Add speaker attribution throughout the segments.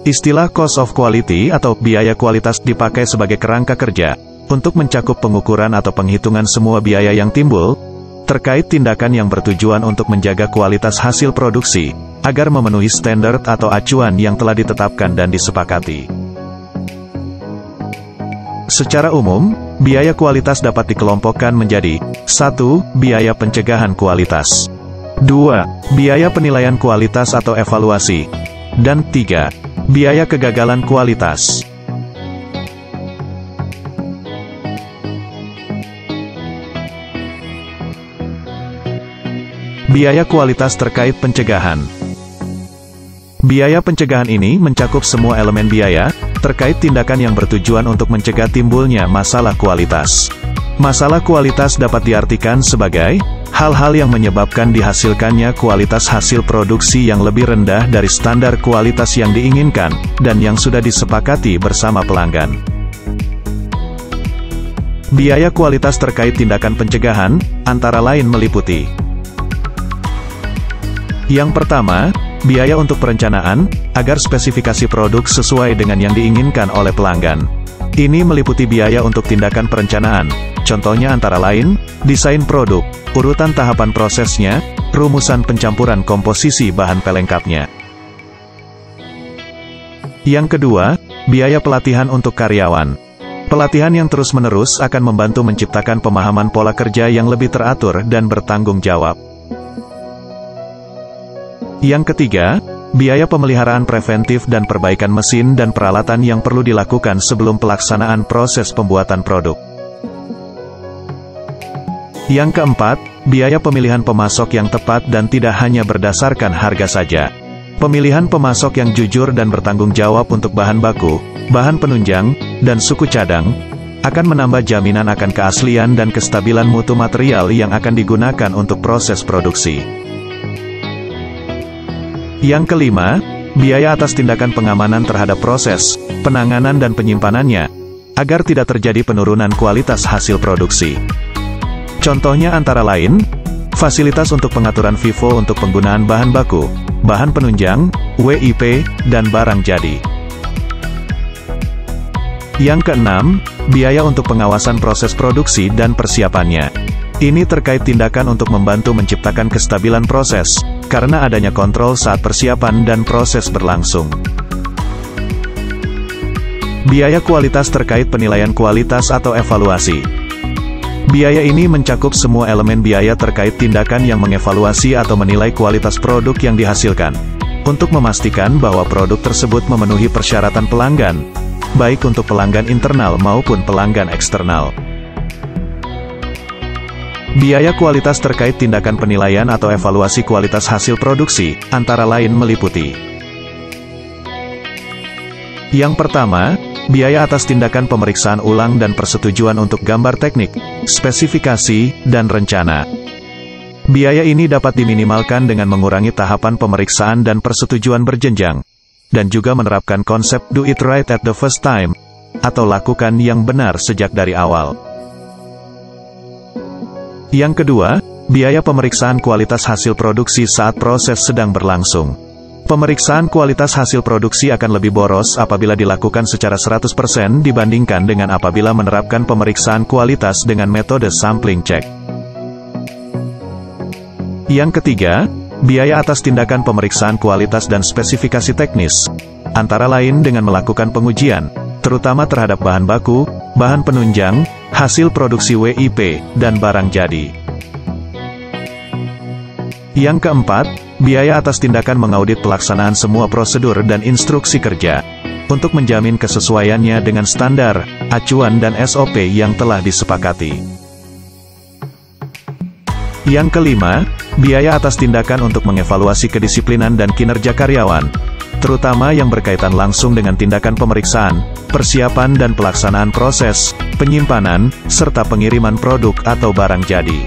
Speaker 1: Istilah cost of quality atau biaya kualitas dipakai sebagai kerangka kerja untuk mencakup pengukuran atau penghitungan semua biaya yang timbul terkait tindakan yang bertujuan untuk menjaga kualitas hasil produksi agar memenuhi standar atau acuan yang telah ditetapkan dan disepakati. Secara umum, biaya kualitas dapat dikelompokkan menjadi 1. Biaya pencegahan kualitas, 2. Biaya penilaian kualitas atau evaluasi, dan 3. Biaya kegagalan kualitas. Biaya kualitas terkait pencegahan. Biaya pencegahan ini mencakup semua elemen biaya terkait tindakan yang bertujuan untuk mencegah timbulnya masalah kualitas. Masalah kualitas dapat diartikan sebagai hal-hal yang menyebabkan dihasilkannya kualitas hasil produksi yang lebih rendah dari standar kualitas yang diinginkan dan yang sudah disepakati bersama pelanggan. Biaya kualitas terkait tindakan pencegahan antara lain meliputi: yang pertama, biaya untuk perencanaan, agar spesifikasi produk sesuai dengan yang diinginkan oleh pelanggan. Ini meliputi biaya untuk tindakan perencanaan, contohnya antara lain, desain produk, urutan tahapan prosesnya, rumusan pencampuran komposisi bahan pelengkapnya. Yang kedua, biaya pelatihan untuk karyawan. Pelatihan yang terus-menerus akan membantu menciptakan pemahaman pola kerja yang lebih teratur dan bertanggung jawab. Yang ketiga, biaya pemeliharaan preventif dan perbaikan mesin dan peralatan yang perlu dilakukan sebelum pelaksanaan proses pembuatan produk. Yang keempat, biaya pemilihan pemasok yang tepat dan tidak hanya berdasarkan harga saja. Pemilihan pemasok yang jujur dan bertanggung jawab untuk bahan baku, bahan penunjang, dan suku cadang, akan menambah jaminan akan keaslian dan kestabilan mutu material yang akan digunakan untuk proses produksi. Yang kelima, biaya atas tindakan pengamanan terhadap proses, penanganan dan penyimpanannya, agar tidak terjadi penurunan kualitas hasil produksi. Contohnya antara lain, fasilitas untuk pengaturan FIFO untuk penggunaan bahan baku, bahan penunjang, WIP, dan barang jadi. Yang keenam, biaya untuk pengawasan proses produksi dan persiapannya. Ini terkait tindakan untuk membantu menciptakan kestabilan proses, karena adanya kontrol saat persiapan dan proses berlangsung. Biaya kualitas terkait penilaian kualitas atau evaluasi. Biaya ini mencakup semua elemen biaya terkait tindakan yang mengevaluasi atau menilai kualitas produk yang dihasilkan, untuk memastikan bahwa produk tersebut memenuhi persyaratan pelanggan, baik untuk pelanggan internal maupun pelanggan eksternal. Biaya kualitas terkait tindakan penilaian atau evaluasi kualitas hasil produksi, antara lain meliputi: yang pertama, biaya atas tindakan pemeriksaan ulang dan persetujuan untuk gambar teknik, spesifikasi, dan rencana. Biaya ini dapat diminimalkan dengan mengurangi tahapan pemeriksaan dan persetujuan berjenjang, dan juga menerapkan konsep do it right at the first time, atau lakukan yang benar sejak dari awal. Yang kedua, biaya pemeriksaan kualitas hasil produksi saat proses sedang berlangsung. Pemeriksaan kualitas hasil produksi akan lebih boros apabila dilakukan secara 100% dibandingkan dengan apabila menerapkan pemeriksaan kualitas dengan metode sampling check. Yang ketiga, biaya atas tindakan pemeriksaan kualitas dan spesifikasi teknis, antara lain dengan melakukan pengujian, terutama terhadap bahan baku, bahan penunjang, hasil produksi WIP, dan barang jadi. Yang keempat, biaya atas tindakan mengaudit pelaksanaan semua prosedur dan instruksi kerja, untuk menjamin kesesuaiannya dengan standar, acuan dan SOP yang telah disepakati. Yang kelima, biaya atas tindakan untuk mengevaluasi kedisiplinan dan kinerja karyawan, terutama yang berkaitan langsung dengan tindakan pemeriksaan, persiapan dan pelaksanaan proses, penyimpanan, serta pengiriman produk atau barang jadi.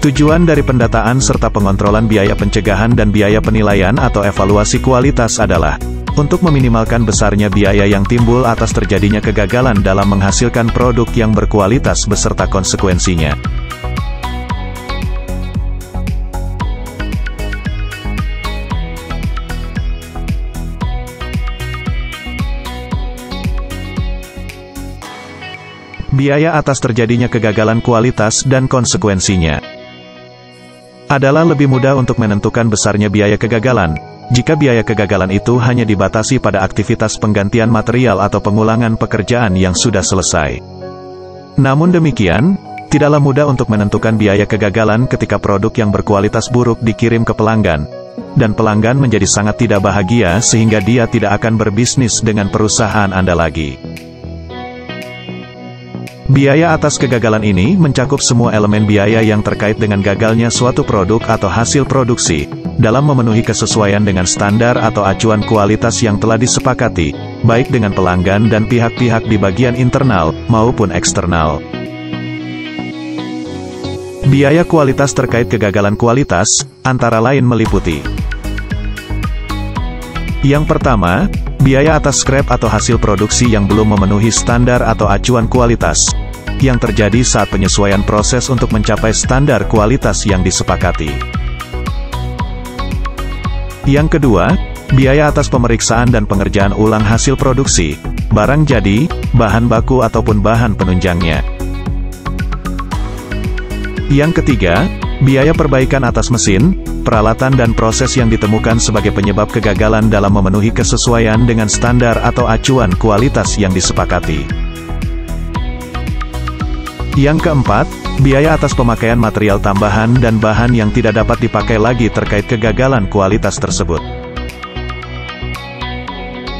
Speaker 1: Tujuan dari pendataan serta pengontrolan biaya pencegahan dan biaya penilaian atau evaluasi kualitas adalah untuk meminimalkan besarnya biaya yang timbul atas terjadinya kegagalan dalam menghasilkan produk yang berkualitas beserta konsekuensinya. Biaya atas terjadinya kegagalan kualitas dan konsekuensinya. Adalah lebih mudah untuk menentukan besarnya biaya kegagalan, jika biaya kegagalan itu hanya dibatasi pada aktivitas penggantian material atau pengulangan pekerjaan yang sudah selesai. Namun demikian, tidaklah mudah untuk menentukan biaya kegagalan ketika produk yang berkualitas buruk dikirim ke pelanggan, dan pelanggan menjadi sangat tidak bahagia sehingga dia tidak akan berbisnis dengan perusahaan Anda lagi. Biaya atas kegagalan ini mencakup semua elemen biaya yang terkait dengan gagalnya suatu produk atau hasil produksi, dalam memenuhi kesesuaian dengan standar atau acuan kualitas yang telah disepakati, baik dengan pelanggan dan pihak-pihak di bagian internal, maupun eksternal. Biaya kualitas terkait kegagalan kualitas, antara lain meliputi: yang pertama, biaya atas scrap atau hasil produksi yang belum memenuhi standar atau acuan kualitas, yang terjadi saat penyesuaian proses untuk mencapai standar kualitas yang disepakati. Yang kedua, biaya atas pemeriksaan dan pengerjaan ulang hasil produksi, barang jadi, bahan baku ataupun bahan penunjangnya. Yang ketiga, biaya perbaikan atas mesin, peralatan dan proses yang ditemukan sebagai penyebab kegagalan dalam memenuhi kesesuaian dengan standar atau acuan kualitas yang disepakati. Yang keempat, biaya atas pemakaian material tambahan dan bahan yang tidak dapat dipakai lagi terkait kegagalan kualitas tersebut.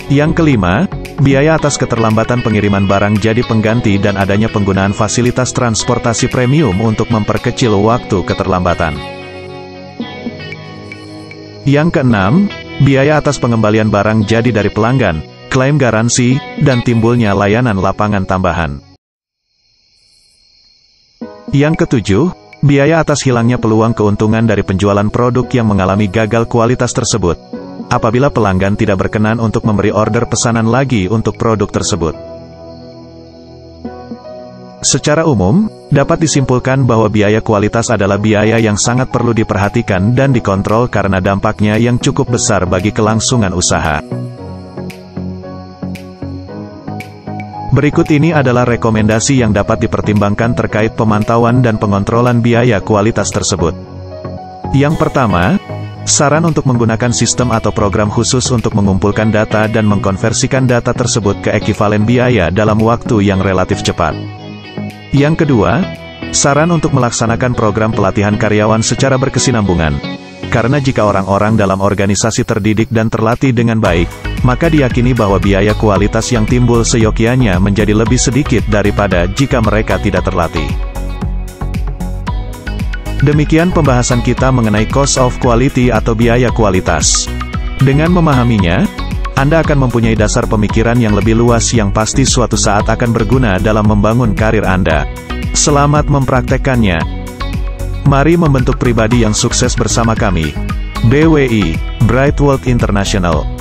Speaker 1: Yang kelima, biaya atas keterlambatan pengiriman barang jadi pengganti dan adanya penggunaan fasilitas transportasi premium untuk memperkecil waktu keterlambatan. Yang keenam, biaya atas pengembalian barang jadi dari pelanggan, klaim garansi, dan timbulnya layanan lapangan tambahan. Yang ketujuh, biaya atas hilangnya peluang keuntungan dari penjualan produk yang mengalami gagal kualitas tersebut, apabila pelanggan tidak berkenan untuk memberi order pesanan lagi untuk produk tersebut. Secara umum, dapat disimpulkan bahwa biaya kualitas adalah biaya yang sangat perlu diperhatikan dan dikontrol karena dampaknya yang cukup besar bagi kelangsungan usaha. Berikut ini adalah rekomendasi yang dapat dipertimbangkan terkait pemantauan dan pengontrolan biaya kualitas tersebut. Yang pertama, saran untuk menggunakan sistem atau program khusus untuk mengumpulkan data dan mengkonversikan data tersebut ke ekivalen biaya dalam waktu yang relatif cepat. Yang kedua, saran untuk melaksanakan program pelatihan karyawan secara berkesinambungan. Karena jika orang-orang dalam organisasi terdidik dan terlatih dengan baik, maka diyakini bahwa biaya kualitas yang timbul seyogyanya menjadi lebih sedikit daripada jika mereka tidak terlatih. Demikian pembahasan kita mengenai cost of quality atau biaya kualitas. Dengan memahaminya, Anda akan mempunyai dasar pemikiran yang lebih luas yang pasti suatu saat akan berguna dalam membangun karir Anda. Selamat mempraktekkannya. Mari membentuk pribadi yang sukses bersama kami. BWI, Bright World International.